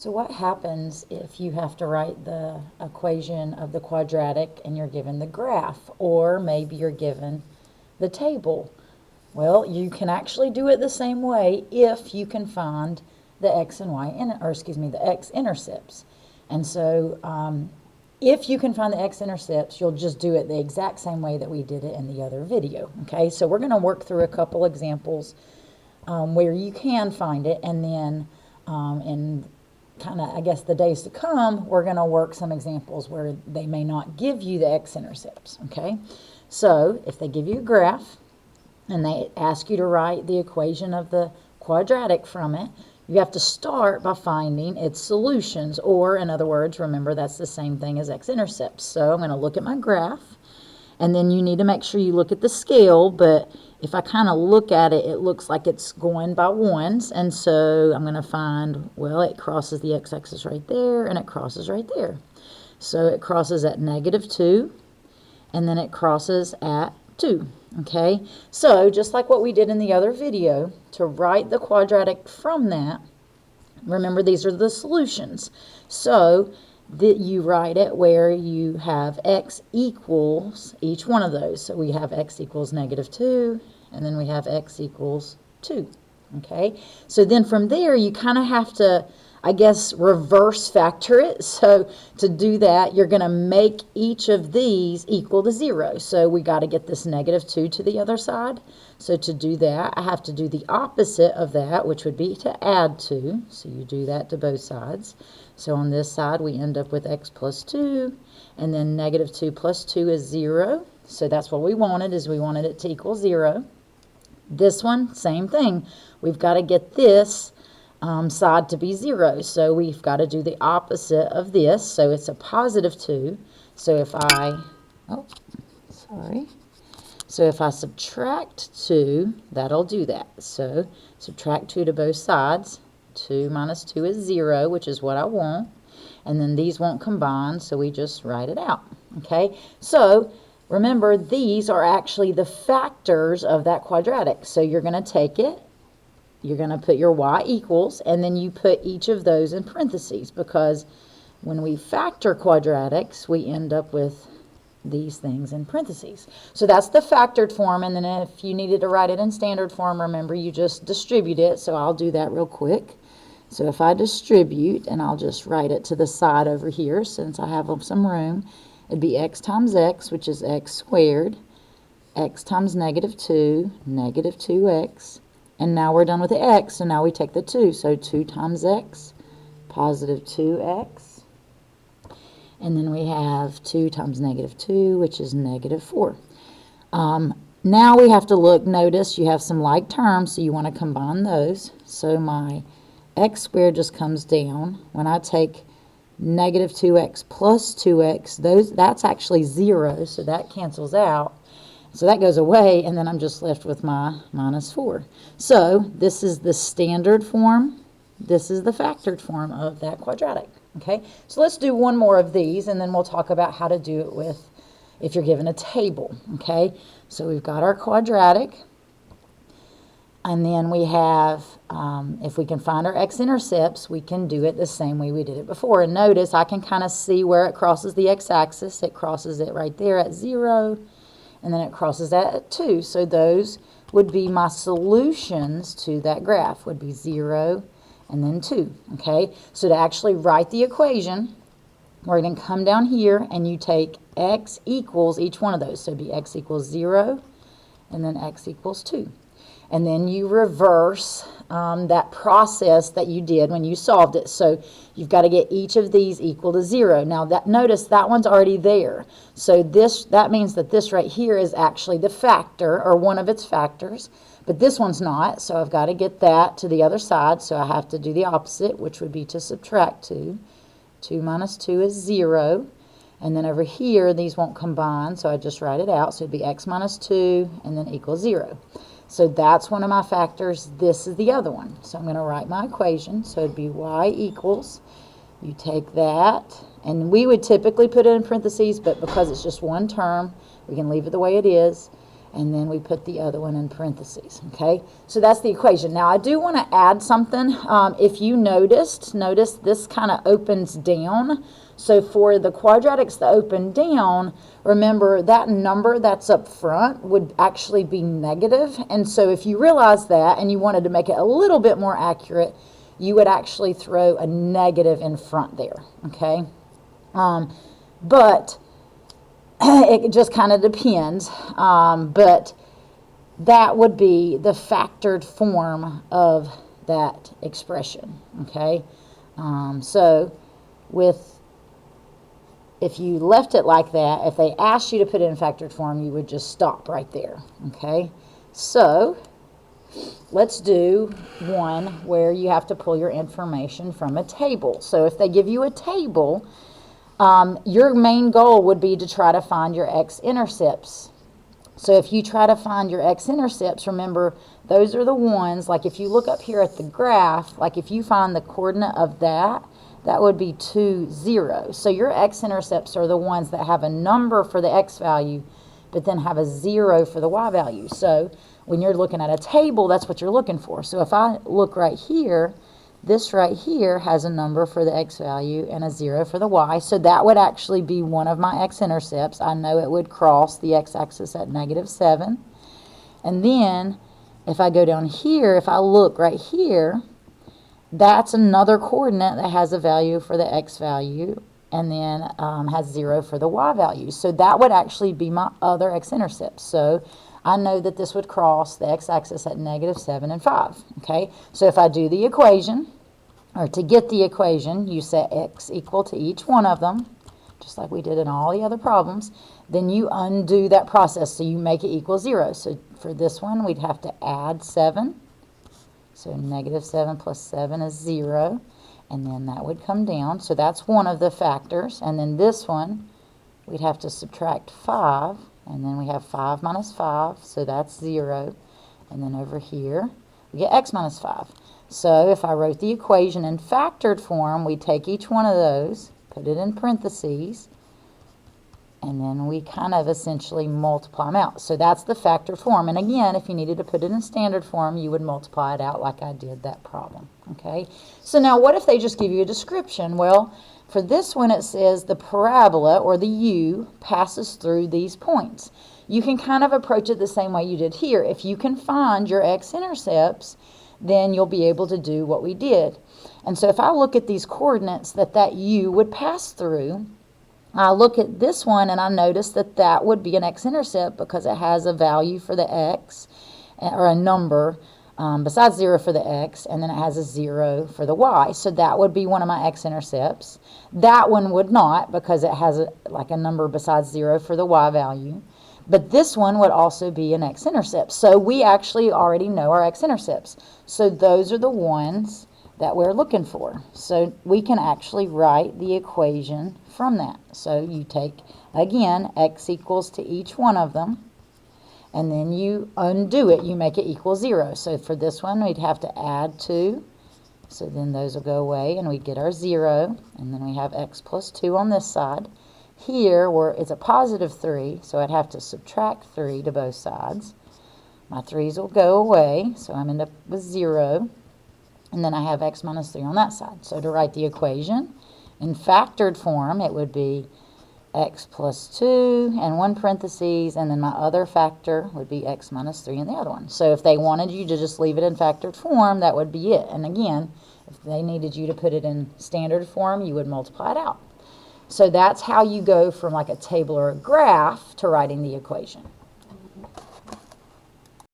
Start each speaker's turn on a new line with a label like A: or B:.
A: So what happens if you have to write the equation of the quadratic and you're given the graph, or maybe you're given the table? Well, you can actually do it the same way if you can find the x and y, the x-intercepts. And so if you can find the x-intercepts, you'll just do it the exact same way that we did it in the other video. Okay, so we're going to work through a couple examples where you can find it, and then in kind of, I guess, the days to come, we're going to work some examples where they may not give you the x-intercepts, okay? So if they give you a graph and they ask you to write the equation of the quadratic from it, you have to start by finding its solutions, or in other words, remember that's the same thing as x-intercepts. So I'm going to look at my graph, and then you need to make sure you look at the scale, but if I kind of look at it, it looks like it's going by ones, and so I'm going to find, well, it crosses the x-axis right there, and it crosses right there. So it crosses at -2, and then it crosses at 2, okay? So just like what we did in the other video, to write the quadratic from that, remember these are the solutions. So that you write it where you have x equals each one of those. So we have x equals -2, and then we have x equals 2, okay? So then from there, you kind of have to, I guess, reverse factor it. So to do that, you're going to make each of these equal to 0. So we got to get this -2 to the other side. So to do that, I have to do the opposite of that, which would be to add 2. So you do that to both sides. So on this side, we end up with x plus 2, and then -2 plus 2 is 0. So that's what we wanted, is we wanted it to equal 0. This one, same thing. We've got to get this side to be 0. So we've got to do the opposite of this. So it's a +2. So if I, So if I subtract 2, that'll do that. So subtract 2 to both sides. 2 minus 2 is 0, which is what I want. And then these won't combine, so we just write it out. Okay, so remember, these are actually the factors of that quadratic. So you're going to take it, you're going to put your y equals, and then you put each of those in parentheses, because when we factor quadratics, we end up with these things in parentheses. So that's the factored form, and then if you needed to write it in standard form, remember, you just distribute it. So I'll do that real quick. So if I distribute, and I'll just write it to the side over here since I have some room, it'd be x times x, which is x squared, x times -2, -2x, and now we're done with the x, so now we take the 2. So 2 times x, +2x, and then we have 2 times -2, which is -4. Now we have to look, notice you have some like terms, so you want to combine those. So my x squared just comes down. When I take -2x plus 2x, that's actually 0, so that cancels out. So that goes away, and then I'm just left with my -4. So this is the standard form. This is the factored form of that quadratic. Okay, so let's do one more of these, and then we'll talk about how to do it with if you're given a table. Okay, so we've got our quadratic, and then we have, if we can find our x-intercepts, we can do it the same way we did it before. And notice I can kind of see where it crosses the x-axis. It crosses it right there at 0, and then it crosses that at 2. So those would be my solutions to that graph, would be 0 and then 2, okay? So to actually write the equation, we're going to come down here, and you take x equals each one of those. So it'd be x equals 0, and then x equals 2. And then you reverse that process that you did when you solved it. So you've got to get each of these equal to 0. Now notice that one's already there. So that means that this right here is actually the factor, or one of its factors. But this one's not, so I've got to get that to the other side. So I have to do the opposite, which would be to subtract 2. 2 minus 2 is 0. And then over here, these won't combine, so I just write it out. So it'd be x minus 2, and then equals 0. So that's one of my factors. This is the other one. So I'm going to write my equation. So it'd be y equals, you take that, and we would typically put it in parentheses, but because it's just one term, we can leave it the way it is. and then we put the other one in parentheses, okay? So that's the equation. Now, I do want to add something. If you notice this kind of opens down. So for the quadratics that open down, remember that number that's up front would actually be negative. And so if you realize that and you wanted to make it a little bit more accurate, you would actually throw a negative in front there, okay? But it just kind of depends, but that would be the factored form of that expression, okay? So if you left it like that, if they asked you to put it in factored form, you would just stop right there, okay? So let's do one where you have to pull your information from a table. So if they give you a table, your main goal would be to try to find your x-intercepts. So if you try to find your x-intercepts, remember, those are the ones, like if you look up here at the graph, like if you find the coordinate of that, that would be 2, 0. So your x-intercepts are the ones that have a number for the x value, but then have a 0 for the y value. So when you're looking at a table, that's what you're looking for. So if I look right here, this right here has a number for the x value and a 0 for the y. So that would actually be one of my x-intercepts. I know it would cross the x-axis at -7. And then if I go down here, if I look right here, that's another coordinate that has a value for the x value and then has 0 for the y value. So that would actually be my other x-intercept. So I know that this would cross the x-axis at -7 and 5. Okay, so if I do the equation, or to get the equation, you set x equal to each one of them, just like we did in all the other problems. Then you undo that process, so you make it equal 0. So for this one, we'd have to add 7. So -7 plus 7 is 0, and then that would come down. So that's one of the factors. And then this one, we'd have to subtract 5, and then we have 5 minus 5, so that's 0. And then over here, we get x minus 5. So if I wrote the equation in factored form, we take each one of those, put it in parentheses, and then we kind of essentially multiply them out. So that's the factor form. And again, if you needed to put it in standard form, you would multiply it out like I did that problem. Okay. So now what if they just give you a description? Well, for this one, it says the parabola, or the U, passes through these points. You can kind of approach it the same way you did here. If you can find your x-intercepts, then you'll be able to do what we did. And so if I look at these coordinates that U would pass through, I look at this one and I notice that that would be an x-intercept because it has a value for the x, or a number besides 0 for the x, and then it has a 0 for the y. So that would be one of my x-intercepts. That one would not, because it has like a number besides 0 for the y value. But this one would also be an x-intercept. So we actually already know our x-intercepts. So those are the ones that we're looking for. So we can actually write the equation from that. So you take, again, x equals to each one of them, and then you undo it. You make it equal 0. So for this one, we'd have to add 2. So then those will go away, and we get our 0. And then we have x plus 2 on this side. Here, where it's a positive 3, so I'd have to subtract 3 to both sides. My 3's will go away, so I'm end up with 0. And then I have x minus 3 on that side. So to write the equation in factored form, it would be x plus 2 and 1 parentheses, and then my other factor would be x minus 3 in the other one. So if they wanted you to just leave it in factored form, that would be it. And again, if they needed you to put it in standard form, you would multiply it out. So that's how you go from like a table or a graph to writing the equation.